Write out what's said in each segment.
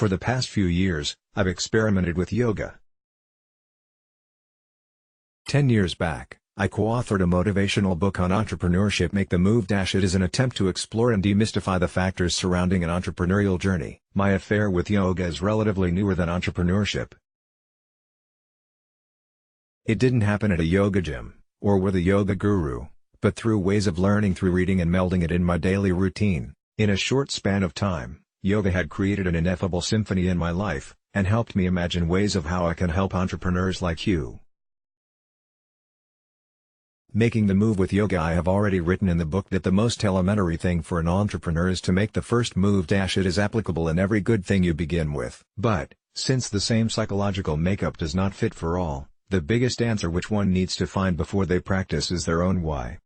For the past few years, I've experimented with yoga. 10 years back, I co-authored a motivational book on entrepreneurship, Make the Move. It is an attempt to explore and demystify the factors surrounding an entrepreneurial journey. My affair with yoga is relatively newer than entrepreneurship. It didn't happen at a yoga gym, or with a yoga guru, but through ways of learning through reading and melding it in my daily routine. In a short span of time, yoga had created an ineffable symphony in my life, and helped me imagine ways of how I can help entrepreneurs like you. Making the move with yoga. I have already written in the book that the most elementary thing for an entrepreneur is to make the first move. It is applicable in every good thing you begin with. But, since the same psychological makeup does not fit for all, the biggest answer which one needs to find before they practice is their own why.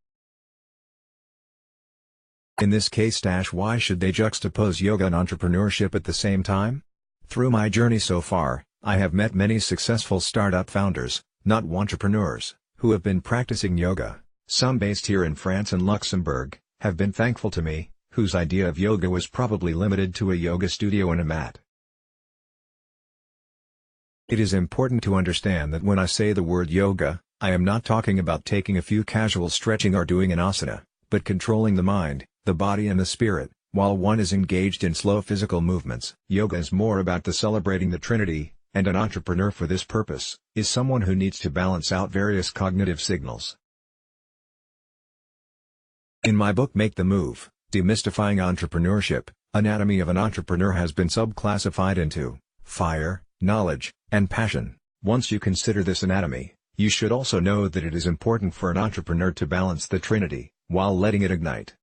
In this case, why should they juxtapose yoga and entrepreneurship at the same time? Through my journey so far, I have met many successful startup founders, not entrepreneurs, who have been practicing yoga. Some based here in France and Luxembourg, have been thankful to me, whose idea of yoga was probably limited to a yoga studio and a mat. It is important to understand that when I say the word yoga, I am not talking about taking a few casual stretching or doing an asana, but controlling the mind, the body and the spirit, while one is engaged in slow physical movements. Yoga is more about celebrating the Trinity, and an entrepreneur for this purpose, is someone who needs to balance out various cognitive signals. In my book Make the Move, Demystifying Entrepreneurship, anatomy of an entrepreneur has been subclassified into fire, knowledge, and passion. Once you consider this anatomy, you should also know that it is important for an entrepreneur to balance the Trinity, while letting it ignite.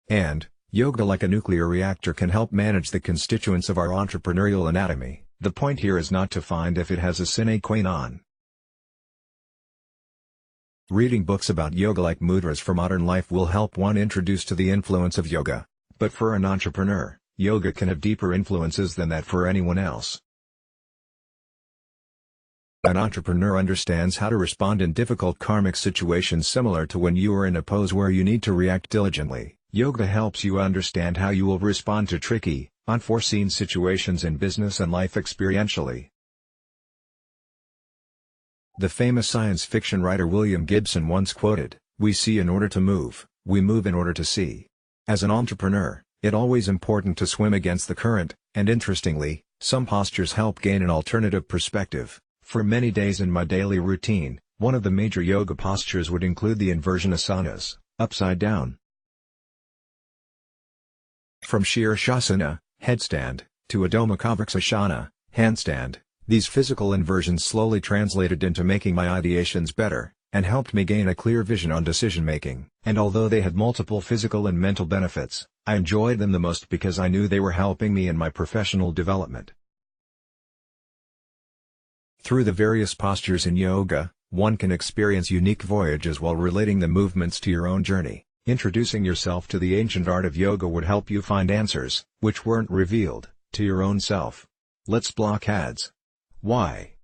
And, yoga, like a nuclear reactor, can help manage the constituents of our entrepreneurial anatomy. The point here is not to find if it has a sine qua non. Reading books about yoga like Mudras for Modern Life will help one introduced to the influence of yoga. But for an entrepreneur, yoga can have deeper influences than that for anyone else. An entrepreneur understands how to respond in difficult karmic situations, similar to when you are in a pose where you need to react diligently. Yoga helps you understand how you will respond to tricky, unforeseen situations in business and life experientially. The famous science fiction writer William Gibson once quoted, "We see in order to move, we move in order to see." As an entrepreneur, it's always important to swim against the current, and interestingly, some postures help gain an alternative perspective. For many days in my daily routine, one of the major yoga postures would include the inversion asanas, upside down. From Shirshasana, headstand, to Adho Mukha handstand, these physical inversions slowly translated into making my ideations better, and helped me gain a clear vision on decision-making. And although they had multiple physical and mental benefits, I enjoyed them the most because I knew they were helping me in my professional development. Through the various postures in yoga, one can experience unique voyages while relating the movements to your own journey. Introducing yourself to the ancient art of yoga would help you find answers, which weren't revealed, to your own self. Let's block ads. Why?